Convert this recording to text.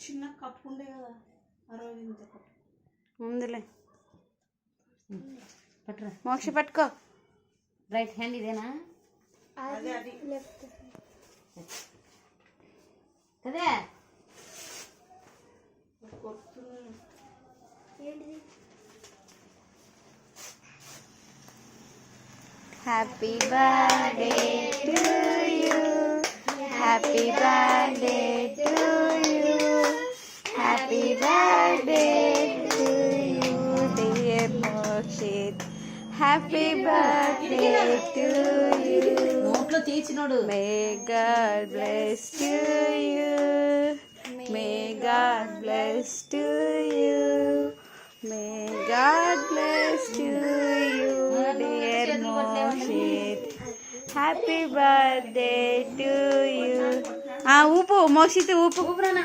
చిన్న కప్పు ఉండే కదా 60 కప్పు ఉందిలే. పట్టురా మోక్ష, పట్టుకో. రైట్ హ్యాండ్ ఇదేనా? కదే happy birthday to you, happy birthday to you, happy birthday to you dear Mokshith, happy birthday to you. నోట్లో తీసినోడు. May God bless to you, may God bless to you, may God bless to you dear Mokshith, happy birthday to you. ఊపు మోక్షిత్, ఊపు. ఊపురానా